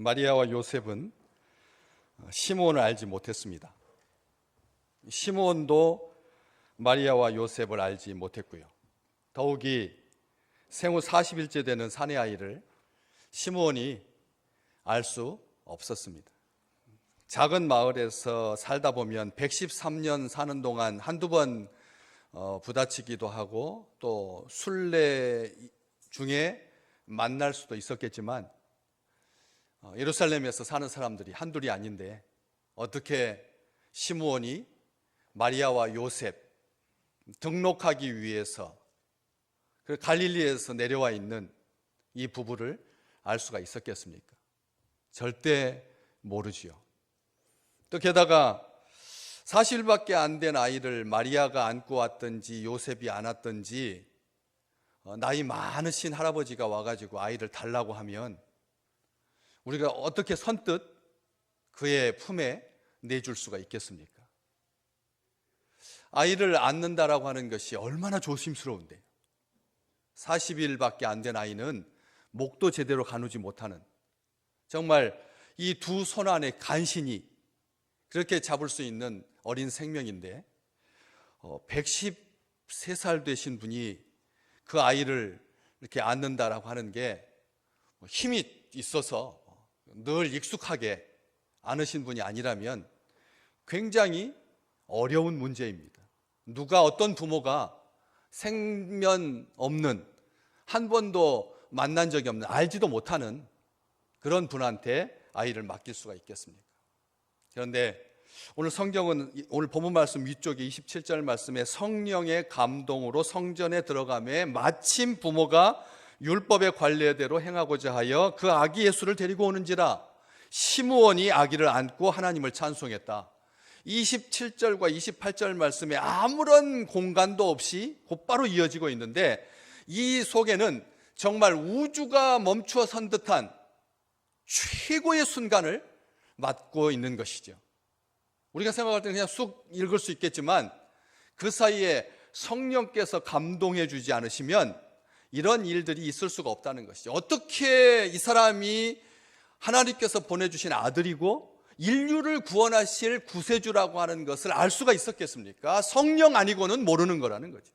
마리아와 요셉은 시므온을 알지 못했습니다. 시므온도 마리아와 요셉을 알지 못했고요. 더욱이 생후 40일째 되는 사내아이를 시므온이 알 수 없었습니다. 작은 마을에서 살다 보면 113년 사는 동안 한두 번 부다치기도 하고 또 순례 중에 만날 수도 있었겠지만 예루살렘에서 사는 사람들이 한둘이 아닌데 어떻게 시므온이 마리아와 요셉 등록하기 위해서 갈릴리에서 내려와 있는 이 부부를 알 수가 있었겠습니까? 절대 모르지요. 또 게다가 40일밖에 안 된 아이를 마리아가 안고 왔든지 요셉이 안았든지 나이 많으신 할아버지가 와가지고 아이를 달라고 하면 우리가 어떻게 선뜻 그의 품에 내줄 수가 있겠습니까? 아이를 안는다라고 하는 것이 얼마나 조심스러운데 40일밖에 안 된 아이는 목도 제대로 가누지 못하는 정말 이 두 손 안에 간신히 그렇게 잡을 수 있는 어린 생명인데 113살 되신 분이 그 아이를 이렇게 안는다라고 하는 게 힘이 있어서 늘 익숙하게 안으신 분이 아니라면 굉장히 어려운 문제입니다. 누가 어떤 부모가 생면 없는 한 번도 만난 적이 없는 알지도 못하는 그런 분한테 아이를 맡길 수가 있겠습니까? 그런데 오늘 성경은 오늘 본문 말씀 위쪽에 27절 말씀에 성령의 감동으로 성전에 들어가매 마침 부모가 율법의 관례대로 행하고자 하여 그 아기 예수를 데리고 오는지라 시므온이 아기를 안고 하나님을 찬송했다. 27절과 28절 말씀에 아무런 공간도 없이 곧바로 이어지고 있는데 이 속에는 정말 우주가 멈추어 선 듯한 최고의 순간을 맞고 있는 것이죠. 우리가 생각할 때는 그냥 쑥 읽을 수 있겠지만 그 사이에 성령께서 감동해 주지 않으시면 이런 일들이 있을 수가 없다는 것이죠. 어떻게 이 사람이 하나님께서 보내주신 아들이고 인류를 구원하실 구세주라고 하는 것을 알 수가 있었겠습니까? 성령 아니고는 모르는 거라는 거죠.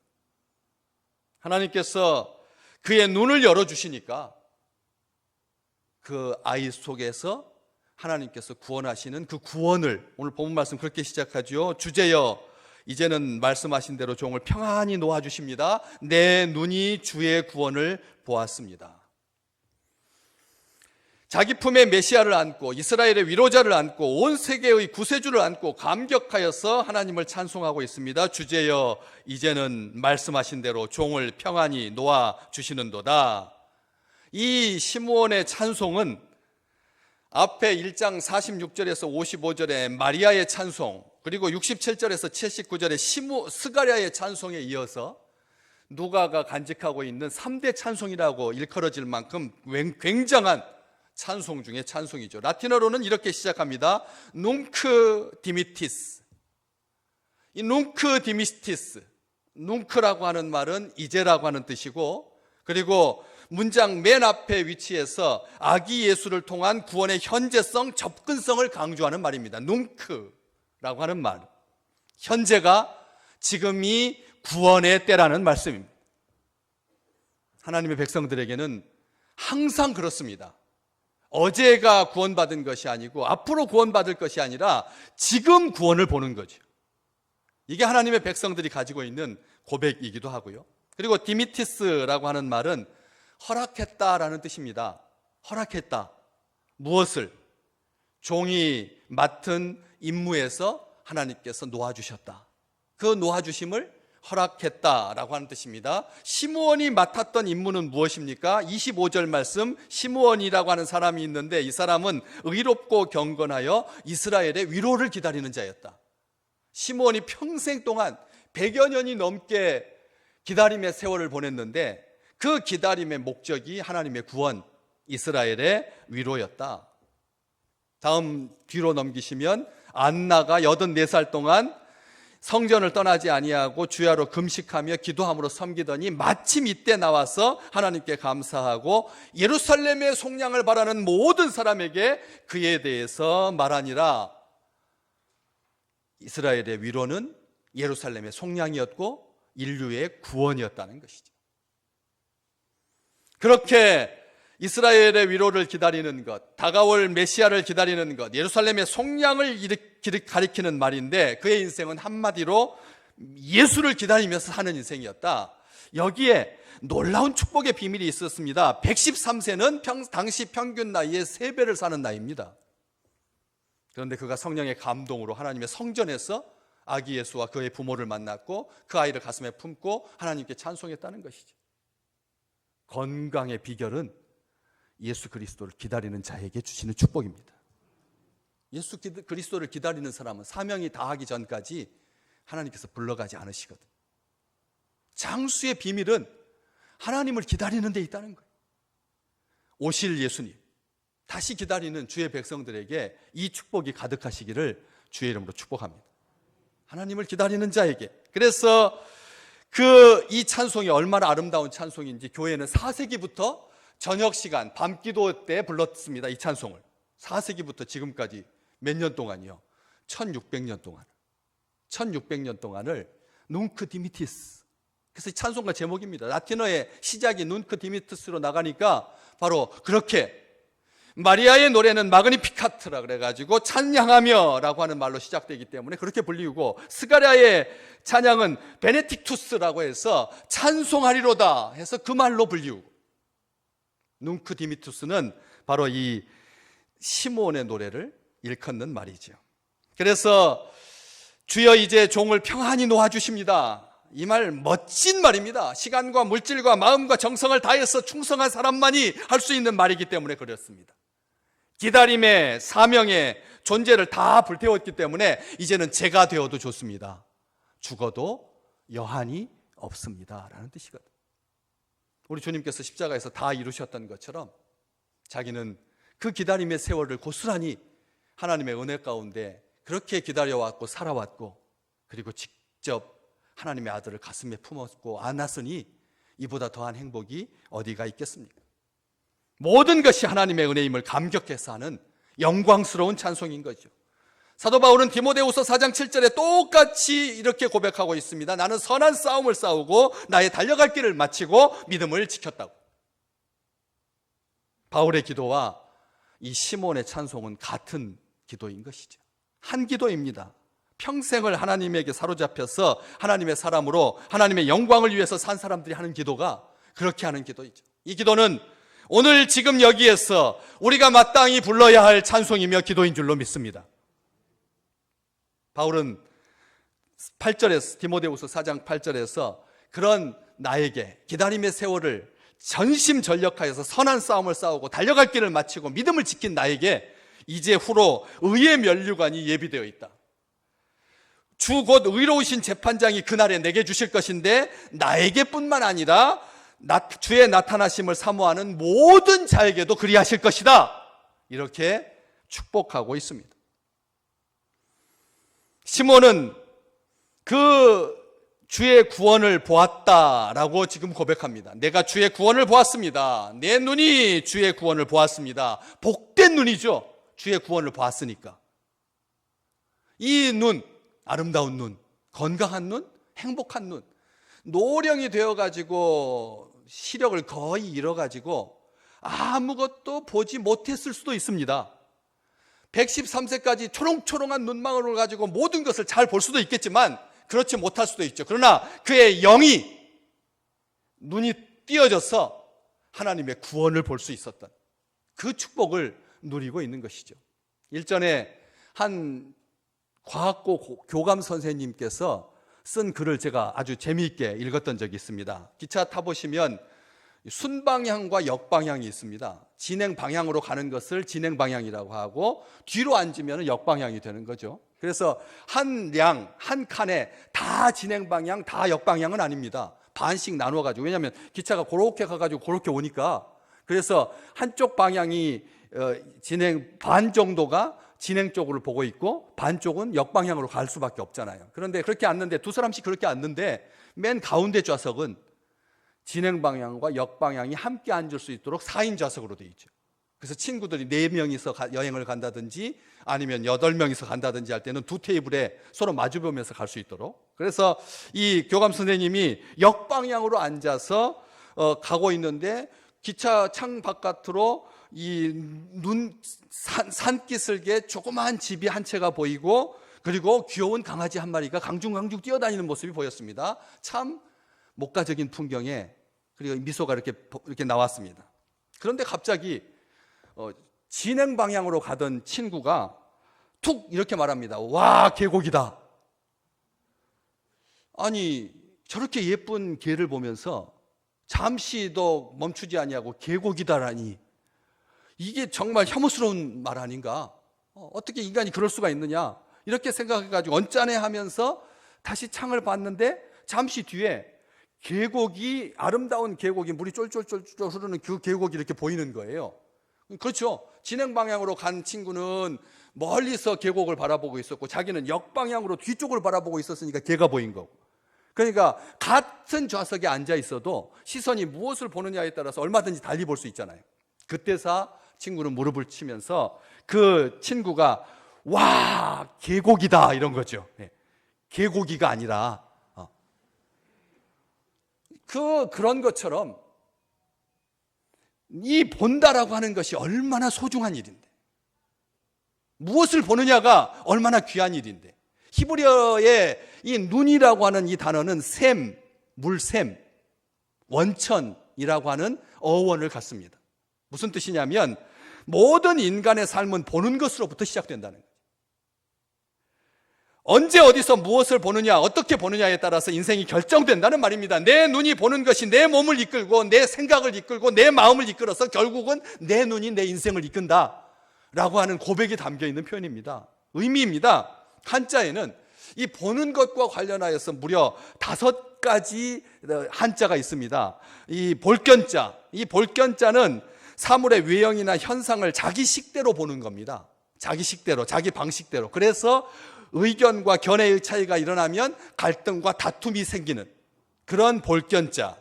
하나님께서 그의 눈을 열어주시니까 그 아이 속에서 하나님께서 구원하시는 그 구원을 오늘 본문 말씀 그렇게 시작하죠. 주제여 이제는 말씀하신 대로 종을 평안히 놓아주십니다. 내 눈이 주의 구원을 보았습니다. 자기 품에 메시아를 안고 이스라엘의 위로자를 안고 온 세계의 구세주를 안고 감격하여서 하나님을 찬송하고 있습니다. 주제여 이제는 말씀하신 대로 종을 평안히 놓아주시는도다. 이 시므온의 찬송은 앞에 1장 46절에서 55절의 마리아의 찬송 그리고 67절에서 79절의 스가랴의 찬송에 이어서 누가가 간직하고 있는 3대 찬송이라고 일컬어질 만큼 굉장한 찬송 중에 찬송이죠. 라틴어로는 이렇게 시작합니다. 눅크 디미티스. 이 눅크 디미티스, 눅크라고 하는 말은 이제라고 하는 뜻이고 그리고 문장 맨 앞에 위치해서 아기 예수를 통한 구원의 현재성, 접근성을 강조하는 말입니다. 눅크라고 하는 말, 현재가 지금이 구원의 때라는 말씀입니다. 하나님의 백성들에게는 항상 그렇습니다. 어제가 구원받은 것이 아니고 앞으로 구원받을 것이 아니라 지금 구원을 보는 거죠. 이게 하나님의 백성들이 가지고 있는 고백이기도 하고요. 그리고 디미티스라고 하는 말은 허락했다라는 뜻입니다. 허락했다. 무엇을? 종이 맡은 임무에서 하나님께서 놓아주셨다. 그 놓아주심을 허락했다라고 하는 뜻입니다. 시므온이 맡았던 임무는 무엇입니까? 25절 말씀, 시므온이라고 하는 사람이 있는데 이 사람은 의롭고 경건하여 이스라엘의 위로를 기다리는 자였다. 시므온이 평생 동안 100여 년이 넘게 기다림의 세월을 보냈는데 그 기다림의 목적이 하나님의 구원, 이스라엘의 위로였다. 다음 뒤로 넘기시면 안나가 84살 동안 성전을 떠나지 아니하고 주야로 금식하며 기도함으로 섬기더니 마침 이때 나와서 하나님께 감사하고 예루살렘의 속량을 바라는 모든 사람에게 그에 대해서 말하니라. 이스라엘의 위로는 예루살렘의 속량이었고 인류의 구원이었다는 것이죠. 그렇게 이스라엘의 위로를 기다리는 것, 다가올 메시아를 기다리는 것, 예루살렘의 속량을 가리키는 말인데 그의 인생은 한마디로 예수를 기다리면서 사는 인생이었다. 여기에 놀라운 축복의 비밀이 있었습니다. 113세는 당시 평균 나이의 3배를 사는 나이입니다. 그런데 그가 성령의 감동으로 하나님의 성전에서 아기 예수와 그의 부모를 만났고 그 아이를 가슴에 품고 하나님께 찬송했다는 것이죠. 건강의 비결은 예수 그리스도를 기다리는 자에게 주시는 축복입니다. 예수 그리스도를 기다리는 사람은 사명이 다하기 전까지 하나님께서 불러가지 않으시거든. 장수의 비밀은 하나님을 기다리는 데 있다는 거예요. 오실 예수님, 다시 기다리는 주의 백성들에게 이 축복이 가득하시기를 주의 이름으로 축복합니다. 하나님을 기다리는 자에게. 그래서 이 찬송이 얼마나 아름다운 찬송인지 교회는 4세기부터 저녁 시간, 밤 기도 때 불렀습니다. 이 찬송을 4세기부터 지금까지 몇 년 동안이요? 1600년 동안을 눈크 디미티스. 그래서 이 찬송가 제목입니다. 라틴어의 시작이 눈크 디미티스로 나가니까 바로 그렇게 마리아의 노래는 마그니피카트라 그래가지고 찬양하며 라고 하는 말로 시작되기 때문에 그렇게 불리우고, 스가랴의 찬양은 베네틱투스라고 해서 찬송하리로다 해서 그 말로 불리우고, 눈크 디미투스는 바로 이 시므온의 노래를 일컫는 말이죠. 그래서 주여 이제 종을 평안히 놓아주십니다. 이 말 멋진 말입니다. 시간과 물질과 마음과 정성을 다해서 충성한 사람만이 할 수 있는 말이기 때문에 그렇습니다. 기다림의 사명의 존재를 다 불태웠기 때문에 이제는 제가 되어도 좋습니다. 죽어도 여한이 없습니다 라는 뜻이거든요. 우리 주님께서 십자가에서 다 이루셨던 것처럼 자기는 그 기다림의 세월을 고스란히 하나님의 은혜 가운데 그렇게 기다려왔고 살아왔고, 그리고 직접 하나님의 아들을 가슴에 품었고 안았으니 이보다 더한 행복이 어디가 있겠습니까? 모든 것이 하나님의 은혜임을 감격해서 하는 영광스러운 찬송인 거죠. 사도 바울은 디모데후서 4장 7절에 똑같이 이렇게 고백하고 있습니다. 나는 선한 싸움을 싸우고 나의 달려갈 길을 마치고 믿음을 지켰다고. 바울의 기도와 이 시몬의 찬송은 같은 기도인 것이죠. 한 기도입니다. 평생을 하나님에게 사로잡혀서 하나님의 사람으로 하나님의 영광을 위해서 산 사람들이 하는 기도가 그렇게 하는 기도이죠. 이 기도는 오늘 지금 여기에서 우리가 마땅히 불러야 할 찬송이며 기도인 줄로 믿습니다. 바울은 8절에서 디모데후서 4장 8절에서 그런 나에게 기다림의 세월을 전심전력하여서 선한 싸움을 싸우고 달려갈 길을 마치고 믿음을 지킨 나에게 이제 후로 의의 면류관이 예비되어 있다. 주 곧 의로우신 재판장이 그날에 내게 주실 것인데 나에게뿐만 아니라 주의 나타나심을 사모하는 모든 자에게도 그리하실 것이다. 이렇게 축복하고 있습니다. 시몬은 그 주의 구원을 보았다라고 지금 고백합니다. 내가 주의 구원을 보았습니다. 내 눈이 주의 구원을 보았습니다. 복된 눈이죠. 주의 구원을 보았으니까. 이 눈, 아름다운 눈, 건강한 눈, 행복한 눈, 노령이 되어가지고 시력을 거의 잃어가지고 아무것도 보지 못했을 수도 있습니다. 113세까지 초롱초롱한 눈망울을 가지고 모든 것을 잘 볼 수도 있겠지만 그렇지 못할 수도 있죠. 그러나 그의 영이, 눈이 띄어져서 하나님의 구원을 볼 수 있었던 그 축복을 누리고 있는 것이죠. 일전에 한 과학고 교감 선생님께서 쓴 글을 제가 아주 재미있게 읽었던 적이 있습니다. 기차 타보시면 순방향과 역방향이 있습니다. 진행 방향으로 가는 것을 진행 방향이라고 하고 뒤로 앉으면 역방향이 되는 거죠. 그래서 한 칸에 다 진행 방향, 다 역방향은 아닙니다. 반씩 나눠가지고, 왜냐하면 기차가 그렇게 가가지고 그렇게 오니까, 그래서 한쪽 방향이 진행 반 정도가 진행 쪽으로 보고 있고 반쪽은 역방향으로 갈 수밖에 없잖아요. 그런데 그렇게 앉는데 두 사람씩 그렇게 앉는데 맨 가운데 좌석은 진행 방향과 역방향이 함께 앉을 수 있도록 4인 좌석으로 되어 있죠. 그래서 친구들이 4명이서 여행을 간다든지 아니면 8명이서 간다든지 할 때는 두 테이블에 서로 마주보면서 갈 수 있도록. 그래서 이 교감 선생님이 역방향으로 앉아서 가고 있는데 기차 창 바깥으로 산기슭에 조그마한 집이 한 채가 보이고 그리고 귀여운 강아지 한 마리가 강중강중 뛰어다니는 모습이 보였습니다. 참 목가적인 풍경에 그리고 미소가 이렇게 나왔습니다. 그런데 갑자기 진행 방향으로 가던 친구가 툭 이렇게 말합니다. 와, 계곡이다. 아니, 저렇게 예쁜 개를 보면서 잠시도 멈추지 아니하고 계곡이다라니, 이게 정말 혐오스러운 말 아닌가? 어떻게 인간이 그럴 수가 있느냐? 이렇게 생각해가지고 언짢아하면서 다시 창을 봤는데 잠시 뒤에 계곡이, 아름다운 계곡이, 물이 쫄쫄쫄쫄 흐르는 그 계곡이 이렇게 보이는 거예요. 그렇죠. 진행 방향으로 간 친구는 멀리서 계곡을 바라보고 있었고 자기는 역방향으로 뒤쪽을 바라보고 있었으니까 걔가 보인 거고. 그러니까 같은 좌석에 앉아 있어도 시선이 무엇을 보느냐에 따라서 얼마든지 달리 볼 수 있잖아요. 그때서 친구는 무릎을 치면서 그 친구가 와, 계곡이다 이런 거죠. 계곡이가 아니라 그런 것처럼 이 본다라고 하는 것이 얼마나 소중한 일인데, 무엇을 보느냐가 얼마나 귀한 일인데, 히브리어의 이 눈이라고 하는 이 단어는 샘, 물샘, 원천이라고 하는 어원을 갖습니다. 무슨 뜻이냐면 모든 인간의 삶은 보는 것으로부터 시작된다는 거예요. 언제 어디서 무엇을 보느냐, 어떻게 보느냐에 따라서 인생이 결정된다는 말입니다. 내 눈이 보는 것이 내 몸을 이끌고 내 생각을 이끌고 내 마음을 이끌어서 결국은 내 눈이 내 인생을 이끈다 라고 하는 고백이 담겨 있는 표현입니다. 의미입니다. 한자에는 이 보는 것과 관련하여서 무려 5가지 한자가 있습니다. 이 볼견자, 이 볼견자는 사물의 외형이나 현상을 자기 식대로 보는 겁니다. 자기 식대로, 자기 방식대로. 그래서 의견과 견해의 차이가 일어나면 갈등과 다툼이 생기는 그런 볼견자.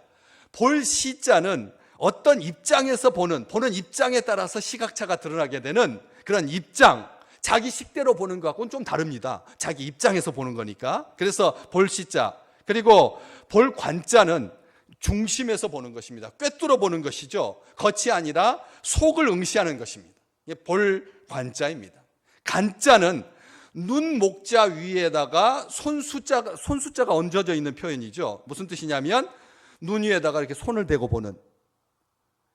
볼시자는 어떤 입장에서 보는 입장에 따라서 시각차가 드러나게 되는 그런 입장, 자기 식대로 보는 것하고는 좀 다릅니다. 자기 입장에서 보는 거니까. 그래서 볼시자. 그리고 볼관자는 중심에서 보는 것입니다. 꿰뚫어 보는 것이죠. 겉이 아니라 속을 응시하는 것입니다. 이게 볼관자입니다. 간자는 눈 목자 위에다가 손수자가 얹어져 있는 표현이죠. 무슨 뜻이냐면 눈 위에다가 이렇게 손을 대고 보는,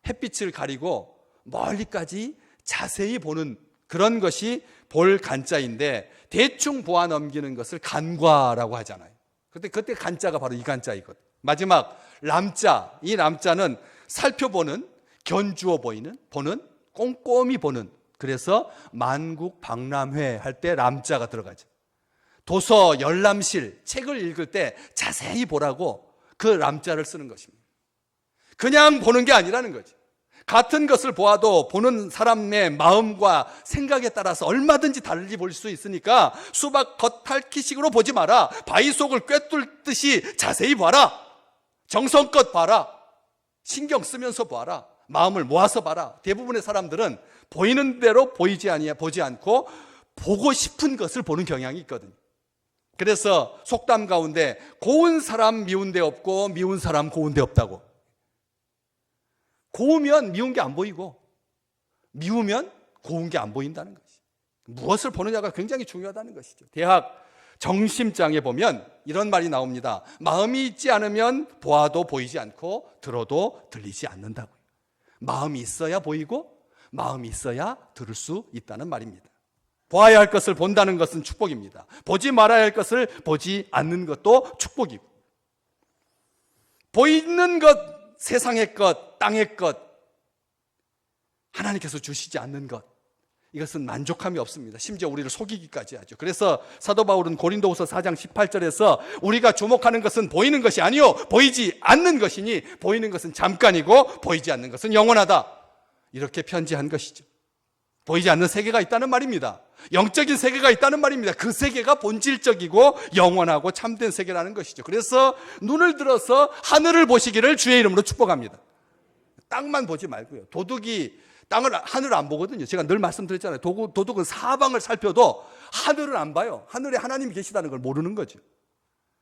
햇빛을 가리고 멀리까지 자세히 보는 그런 것이 볼간자인데, 대충 보아 넘기는 것을 간과라고 하잖아요. 그때 간자가 바로 이 간자이거든요. 마지막 람자, 이 람자는 살펴보는, 견주어 보는, 꼼꼼히 보는. 그래서 만국박람회 할 때 람자가 들어가죠. 도서 열람실, 책을 읽을 때 자세히 보라고 그 람자를 쓰는 것입니다. 그냥 보는 게 아니라는 거죠. 같은 것을 보아도 보는 사람의 마음과 생각에 따라서 얼마든지 달리 볼 수 있으니까 수박 겉핥기식으로 보지 마라. 바위 속을 꿰뚫듯이 자세히 봐라. 정성껏 봐라. 신경 쓰면서 봐라. 마음을 모아서 봐라. 대부분의 사람들은 보이는 대로 보지 않고 보고 싶은 것을 보는 경향이 있거든요. 그래서 속담 가운데 고운 사람 미운 데 없고 미운 사람 고운 데 없다고. 고우면 미운 게 안 보이고 미우면 고운 게 안 보인다는 것이죠. 무엇을 보느냐가 굉장히 중요하다는 것이죠. 대학 정심장에 보면 이런 말이 나옵니다. 마음이 있지 않으면 보아도 보이지 않고 들어도 들리지 않는다고요. 마음이 있어야 보이고 마음이 있어야 들을 수 있다는 말입니다. 보아야 할 것을 본다는 것은 축복입니다. 보지 말아야 할 것을 보지 않는 것도 축복이고, 보이는 것, 세상의 것, 땅의 것, 하나님께서 주시지 않는 것, 이것은 만족함이 없습니다. 심지어 우리를 속이기까지 하죠. 그래서 사도 바울은 고린도후서 4장 18절에서 우리가 주목하는 것은 보이는 것이 아니요 보이지 않는 것이니 보이는 것은 잠깐이고 보이지 않는 것은 영원하다, 이렇게 편지한 것이죠. 보이지 않는 세계가 있다는 말입니다. 영적인 세계가 있다는 말입니다. 그 세계가 본질적이고 영원하고 참된 세계라는 것이죠. 그래서 눈을 들어서 하늘을 보시기를 주의 이름으로 축복합니다. 땅만 보지 말고요. 도둑이 하늘을 안 보거든요. 제가 늘 말씀드렸잖아요. 도둑은 사방을 살펴도 하늘을 안 봐요. 하늘에 하나님이 계시다는 걸 모르는 거죠.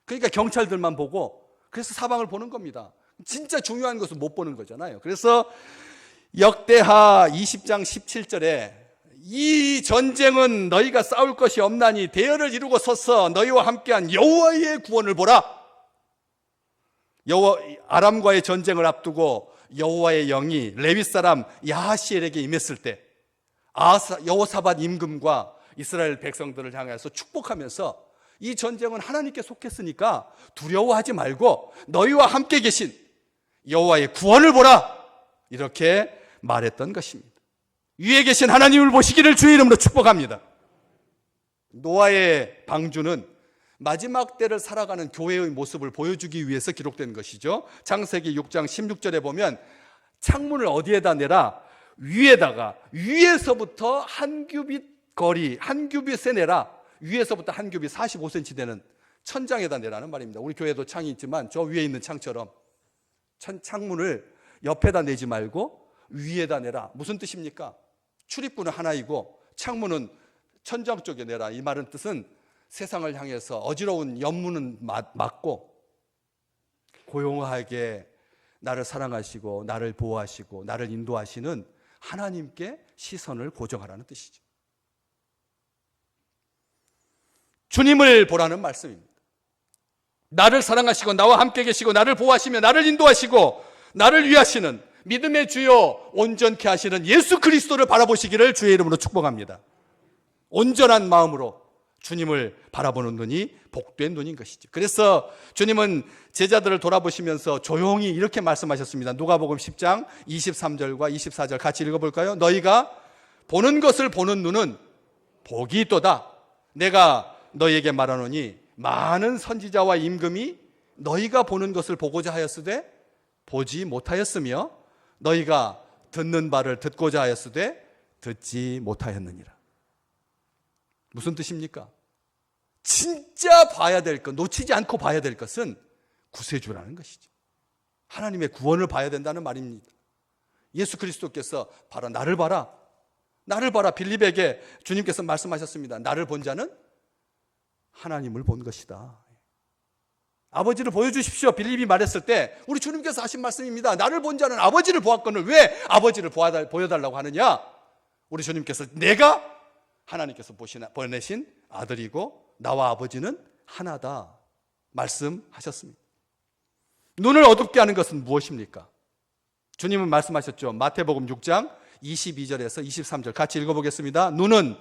그러니까 경찰들만 보고, 그래서 사방을 보는 겁니다. 진짜 중요한 것은 못 보는 거잖아요. 그래서 역대하 20장 17절에 이 전쟁은 너희가 싸울 것이 없나니 대열을 이루고 서서 너희와 함께한 여호와의 구원을 보라. 아람과의 전쟁을 앞두고 여호와의 영이 레위 사람 야하시엘에게 임했을 때 여호사밧 임금과 이스라엘 백성들을 향해서 축복하면서 이 전쟁은 하나님께 속했으니까 두려워하지 말고 너희와 함께 계신 여호와의 구원을 보라, 이렇게 말했던 것입니다. 위에 계신 하나님을 보시기를 주의 이름으로 축복합니다. 노아의 방주는 마지막 때를 살아가는 교회의 모습을 보여주기 위해서 기록된 것이죠. 창세기 6장 16절에 보면 창문을 어디에다 내라? 위에서부터 한 규빗 거리, 한 규빗에 내라. 위에서부터 한 규빗 45cm 되는 천장에다 내라는 말입니다. 우리 교회도 창이 있지만 저 위에 있는 창처럼 창문을 옆에다 내지 말고 위에다 내라. 무슨 뜻입니까? 출입구는 하나이고 창문은 천장 쪽에 내라. 이 말은 뜻은 세상을 향해서 어지러운 연문은 막고 고용하게 나를 사랑하시고 나를 보호하시고 나를 인도하시는 하나님께 시선을 고정하라는 뜻이죠. 주님을 보라는 말씀입니다. 나를 사랑하시고 나와 함께 계시고 나를 보호하시며 나를 인도하시고 나를 위하시는 믿음의 주요 온전케 하시는 예수 그리스도를 바라보시기를 주의 이름으로 축복합니다. 온전한 마음으로 주님을 바라보는 눈이 복된 눈인 것이죠. 그래서 주님은 제자들을 돌아보시면서 조용히 이렇게 말씀하셨습니다. 누가복음 10장 23절과 24절 같이 읽어볼까요? 너희가 보는 것을 보는 눈은 복이 있도다. 내가 너희에게 말하노니 많은 선지자와 임금이 너희가 보는 것을 보고자 하였으되 보지 못하였으며 너희가 듣는 바를 듣고자 하였으되 듣지 못하였느니라. 무슨 뜻입니까? 진짜 봐야 될 것, 놓치지 않고 봐야 될 것은 구세주라는 것이죠. 하나님의 구원을 봐야 된다는 말입니다. 예수 그리스도께서 바로 나를 봐라, 나를 봐라. 빌립에게 주님께서 말씀하셨습니다. 나를 본 자는 하나님을 본 것이다. 아버지를 보여주십시오. 빌립이 말했을 때 우리 주님께서 하신 말씀입니다. 나를 본 자는 아버지를 보았거늘 왜 아버지를 보여달라고 하느냐? 우리 주님께서 내가 하나님께서 보내신 아들이고 나와 아버지는 하나다 말씀하셨습니다. 눈을 어둡게 하는 것은 무엇입니까? 주님은 말씀하셨죠. 마태복음 6장 22절에서 23절 같이 읽어보겠습니다. 눈은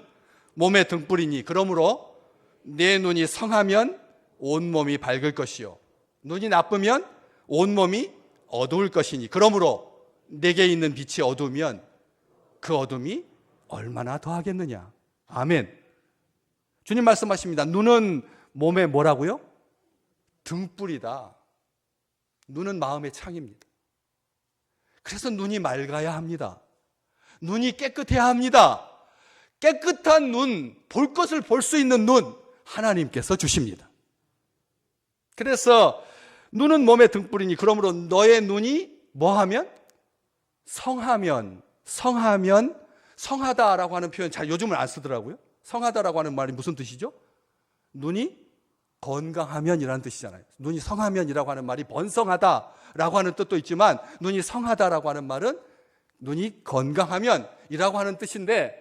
몸의 등불이니 그러므로 내 눈이 성하면 온몸이 밝을 것이요 눈이 나쁘면 온몸이 어두울 것이니 그러므로 내게 있는 빛이 어두우면 그 어둠이 얼마나 더하겠느냐. 아멘. 주님 말씀하십니다. 눈은 몸에 뭐라고요? 등불이다. 눈은 마음의 창입니다. 그래서 눈이 맑아야 합니다. 눈이 깨끗해야 합니다. 깨끗한 눈, 볼 것을 볼 수 있는 눈 하나님께서 주십니다. 그래서 눈은 몸의 등불이니 그러므로 너의 눈이 뭐하면? 성하면 성하다라고 하는 표현 잘 요즘은 안 쓰더라고요. 성하다라고 하는 말이 무슨 뜻이죠? 눈이 건강하면이라는 뜻이잖아요. 눈이 성하면이라고 하는 말이 번성하다라고 하는 뜻도 있지만 눈이 성하다라고 하는 말은 눈이 건강하면이라고 하는 뜻인데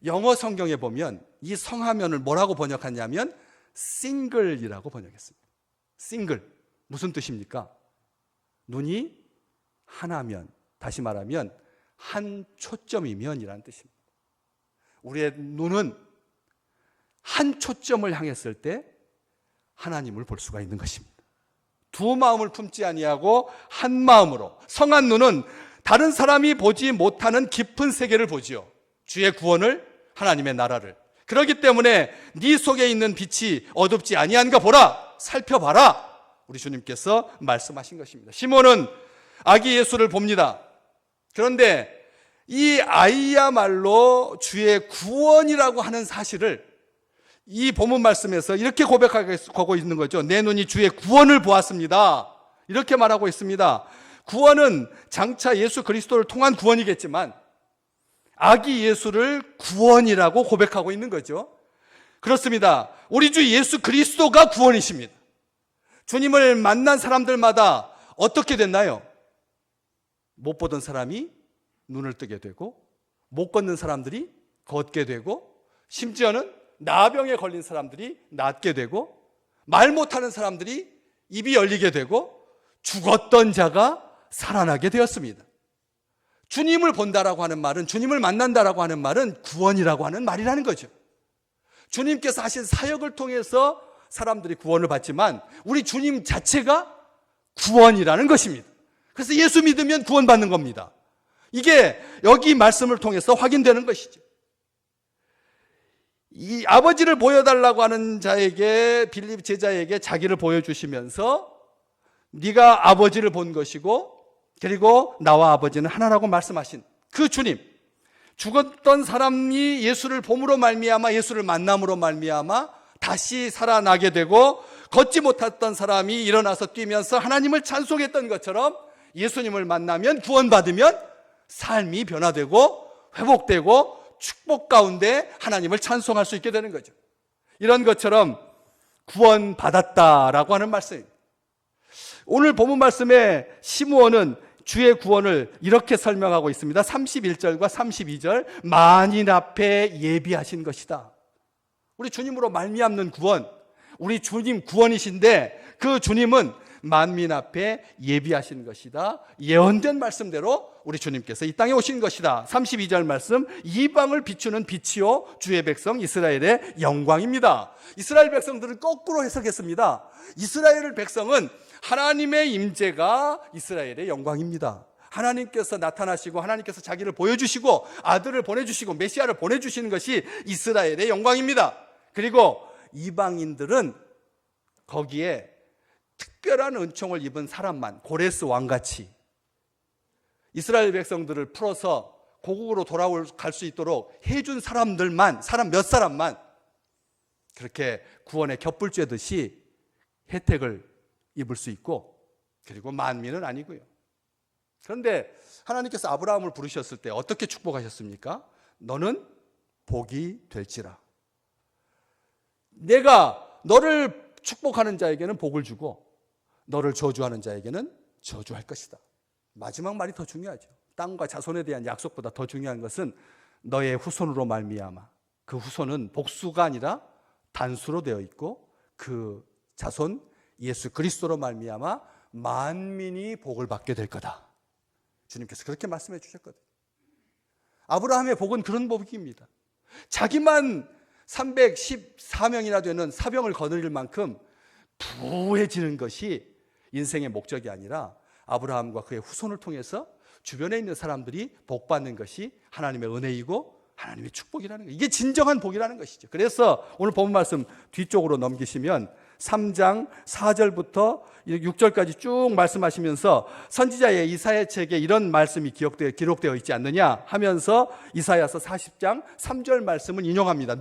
영어 성경에 보면 이 성하면을 뭐라고 번역하냐면 single이라고 번역했습니다. single 무슨 뜻입니까? 눈이 하나면, 다시 말하면 한 초점이면이라는 뜻입니다. 우리의 눈은 한 초점을 향했을 때 하나님을 볼 수가 있는 것입니다. 두 마음을 품지 아니하고 한 마음으로 성한 눈은 다른 사람이 보지 못하는 깊은 세계를 보지요. 주의 구원을, 하나님의 나라를. 그렇기 때문에 네 속에 있는 빛이 어둡지 아니한가 보라, 살펴봐라. 우리 주님께서 말씀하신 것입니다. 시몬은 아기 예수를 봅니다. 그런데 이 아이야말로 주의 구원이라고 하는 사실을 이 본문 말씀에서 이렇게 고백하고 있는 거죠. 내 눈이 주의 구원을 보았습니다. 이렇게 말하고 있습니다. 구원은 장차 예수 그리스도를 통한 구원이겠지만 아기 예수를 구원이라고 고백하고 있는 거죠. 그렇습니다. 우리 주 예수 그리스도가 구원이십니다. 주님을 만난 사람들마다 어떻게 됐나요? 못 보던 사람이 눈을 뜨게 되고, 못 걷는 사람들이 걷게 되고, 심지어는 나병에 걸린 사람들이 낫게 되고, 말 못하는 사람들이 입이 열리게 되고, 죽었던 자가 살아나게 되었습니다. 주님을 본다라고 하는 말은, 주님을 만난다라고 하는 말은 구원이라고 하는 말이라는 거죠. 주님께서 하신 사역을 통해서 사람들이 구원을 받지만 우리 주님 자체가 구원이라는 것입니다. 그래서 예수 믿으면 구원받는 겁니다. 이게 여기 말씀을 통해서 확인되는 것이죠. 이 아버지를 보여달라고 하는 자에게, 빌립 제자에게 자기를 보여주시면서 네가 아버지를 본 것이고 그리고 나와 아버지는 하나라고 말씀하신 그 주님, 죽었던 사람이 예수를 봄으로 말미암아, 예수를 만남으로 말미암아 다시 살아나게 되고, 걷지 못했던 사람이 일어나서 뛰면서 하나님을 찬송했던 것처럼 예수님을 만나면, 구원받으면 삶이 변화되고 회복되고 축복 가운데 하나님을 찬송할 수 있게 되는 거죠. 이런 것처럼 구원받았다라고 하는 말씀입니다. 오늘 본문 말씀에 시므온은 주의 구원을 이렇게 설명하고 있습니다. 31절과 32절, 만인 앞에 예비하신 것이다. 우리 주님으로 말미암는 구원, 우리 주님 구원이신데 그 주님은 만민 앞에 예비하신 것이다. 예언된 말씀대로 우리 주님께서 이 땅에 오신 것이다. 32절 말씀, 이방을 비추는 빛이요 주의 백성 이스라엘의 영광입니다. 이스라엘 백성들은 거꾸로 해석했습니다. 이스라엘 백성은 하나님의 임재가 이스라엘의 영광입니다. 하나님께서 나타나시고 하나님께서 자기를 보여주시고 아들을 보내주시고 메시아를 보내주시는 것이 이스라엘의 영광입니다. 그리고 이방인들은 거기에 특별한 은총을 입은 사람만, 고레스 왕같이 이스라엘 백성들을 풀어서 고국으로 돌아갈 수 있도록 해준 사람들만, 사람 몇 사람만 그렇게 구원의 겹불 쬐듯이 혜택을 입을 수 있고, 그리고 만민은 아니고요. 그런데 하나님께서 아브라함을 부르셨을 때 어떻게 축복하셨습니까? 너는 복이 될지라. 내가 너를 축복하는 자에게는 복을 주고 너를 저주하는 자에게는 저주할 것이다. 마지막 말이 더 중요하죠. 땅과 자손에 대한 약속보다 더 중요한 것은 너의 후손으로 말미암아, 그 후손은 복수가 아니라 단수로 되어 있고 그 자손 예수 그리스도로 말미암아 만민이 복을 받게 될 거다. 주님께서 그렇게 말씀해 주셨거든요. 아브라함의 복은 그런 복입니다. 자기만 314명이나 되는 사병을 거느릴 만큼 부해지는 것이 인생의 목적이 아니라 아브라함과 그의 후손을 통해서 주변에 있는 사람들이 복받는 것이 하나님의 은혜이고 하나님의 축복이라는 거예요. 이게 진정한 복이라는 것이죠. 그래서 오늘 본문 말씀 뒤쪽으로 넘기시면 3장 4절부터 6절까지 쭉 말씀하시면서 선지자의 이사야 책에 이런 말씀이 기록되어 있지 않느냐 하면서 이사야서 40장 3절 말씀을 인용합니다.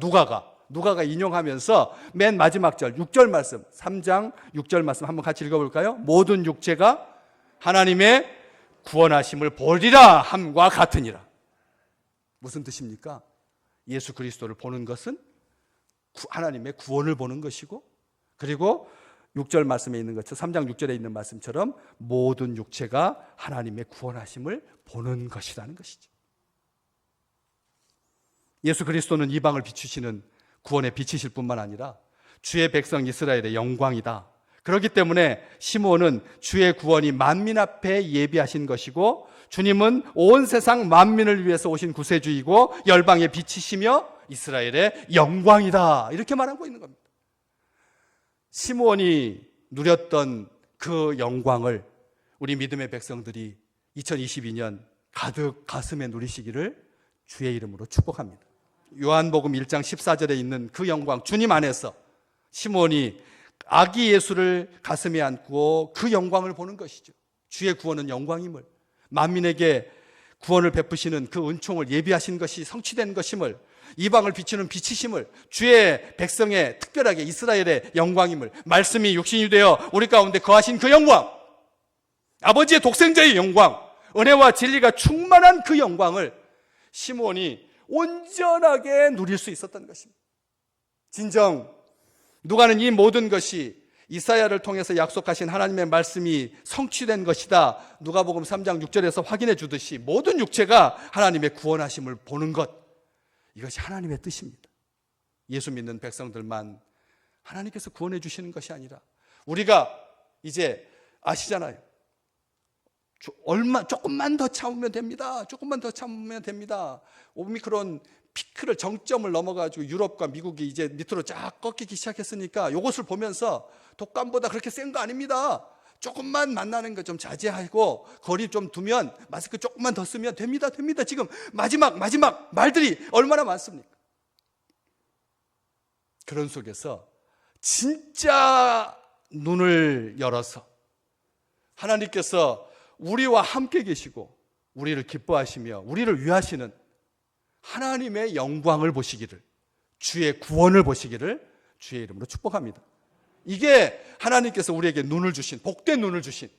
누가가 인용하면서 맨 마지막 절 6절 말씀, 3장 6절 말씀 한번 같이 읽어볼까요? 모든 육체가 하나님의 구원하심을 보리라 함과 같으니라. 무슨 뜻입니까? 예수 그리스도를 보는 것은 하나님의 구원을 보는 것이고, 그리고 6절 말씀에 있는 것처럼 3장 6절에 있는 말씀처럼 모든 육체가 하나님의 구원하심을 보는 것이라는 것이죠. 예수 그리스도는 이방을 비추시는 구원의 빛이실 뿐만 아니라 주의 백성 이스라엘의 영광이다. 그렇기 때문에 시므온은 주의 구원이 만민 앞에 예비하신 것이고, 주님은 온 세상 만민을 위해서 오신 구세주이고 열방의 빛이시며 이스라엘의 영광이다. 이렇게 말하고 있는 겁니다. 시므온이 누렸던 그 영광을 우리 믿음의 백성들이 2022년 가득 가슴에 누리시기를 주의 이름으로 축복합니다. 요한복음 1장 14절에 있는 그 영광, 주님 안에서 시므온이 아기 예수를 가슴에 안고 그 영광을 보는 것이죠. 주의 구원은 영광임을, 만민에게 구원을 베푸시는 그 은총을 예비하신 것이 성취된 것임을, 이방을 비추는 빛이심을, 주의 백성의, 특별하게 이스라엘의 영광임을, 말씀이 육신이 되어 우리 가운데 거하신 그 영광, 아버지의 독생자의 영광, 은혜와 진리가 충만한 그 영광을 시므온이 온전하게 누릴 수 있었던 것입니다. 진정 누가는 이 모든 것이 이사야를 통해서 약속하신 하나님의 말씀이 성취된 것이다, 누가복음 3장 6절에서 확인해 주듯이 모든 육체가 하나님의 구원하심을 보는 것, 이것이 하나님의 뜻입니다. 예수 믿는 백성들만 하나님께서 구원해 주시는 것이 아니라, 우리가 이제 아시잖아요. 조금만 더 참으면 됩니다. 조금만 더 참으면 됩니다. 오미크론 피크를, 정점을 넘어가지고 유럽과 미국이 이제 밑으로 쫙 꺾이기 시작했으니까 이것을 보면서 독감보다 그렇게 센 거 아닙니다. 조금만 만나는 거 좀 자제하고 거리 좀 두면, 마스크 조금만 더 쓰면 됩니다. 지금 마지막 말들이 얼마나 많습니까? 그런 속에서 진짜 눈을 열어서 하나님께서 우리와 함께 계시고 우리를 기뻐하시며 우리를 위하시는 하나님의 영광을 보시기를, 주의 구원을 보시기를 주의 이름으로 축복합니다. 이게 하나님께서 우리에게 눈을 주신, 복된 눈을 주신,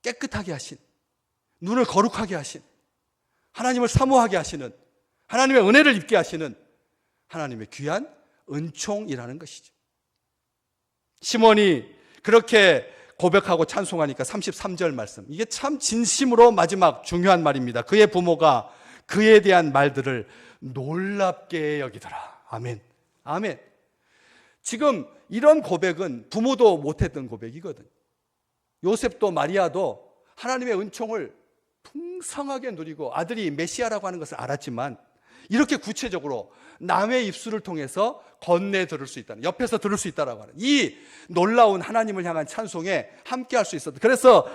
깨끗하게 하신, 눈을 거룩하게 하신, 하나님을 사모하게 하시는, 하나님의 은혜를 입게 하시는 하나님의 귀한 은총이라는 것이죠. 시몬이 그렇게 고백하고 찬송하니까 33절 말씀, 이게 참 진심으로 마지막 중요한 말입니다. 그의 부모가 그에 대한 말들을 놀랍게 여기더라. 아멘. 아멘. 지금 이런 고백은 부모도 못했던 고백이거든. 요셉도 마리아도 하나님의 은총을 풍성하게 누리고 아들이 메시아라고 하는 것을 알았지만, 이렇게 구체적으로 남의 입술을 통해서 건네 들을 수 있다는, 옆에서 들을 수 있다라고 하는 이 놀라운 하나님을 향한 찬송에 함께 할 수 있었다. 그래서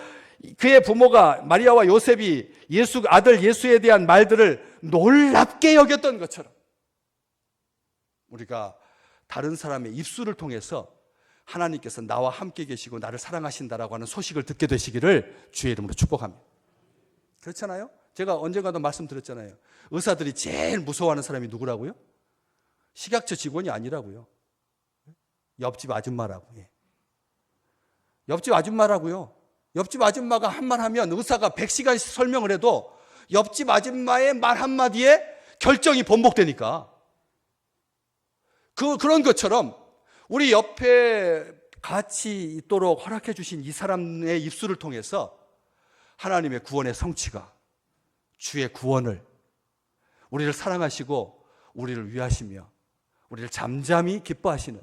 그의 부모가, 마리아와 요셉이 아들 예수에 대한 말들을 놀랍게 여겼던 것처럼, 우리가 다른 사람의 입술을 통해서 하나님께서 나와 함께 계시고 나를 사랑하신다라고 하는 소식을 듣게 되시기를 주의 이름으로 축복합니다. 그렇잖아요? 제가 언젠가도 말씀드렸잖아요. 의사들이 제일 무서워하는 사람이 누구라고요? 식약처 직원이 아니라고요. 옆집 아줌마라고. 옆집 아줌마라고요. 옆집 아줌마가 한 말 하면 의사가 100시간 설명을 해도 옆집 아줌마의 말 한마디에 결정이 번복되니까. 그런 것처럼 우리 옆에 같이 있도록 허락해 주신 이 사람의 입술을 통해서 하나님의 구원의 성취가, 주의 구원을, 우리를 사랑하시고 우리를 위하시며 우리를 잠잠히 기뻐하시는,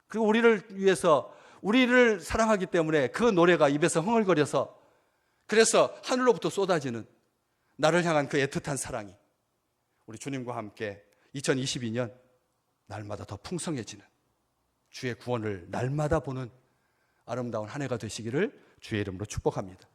그리고 우리를 위해서, 우리를 사랑하기 때문에 그 노래가 입에서 흥얼거려서, 그래서 하늘로부터 쏟아지는 나를 향한 그 애틋한 사랑이 우리 주님과 함께 2022년 날마다 더 풍성해지는, 주의 구원을 날마다 보는 아름다운 한 해가 되시기를 주의 이름으로 축복합니다.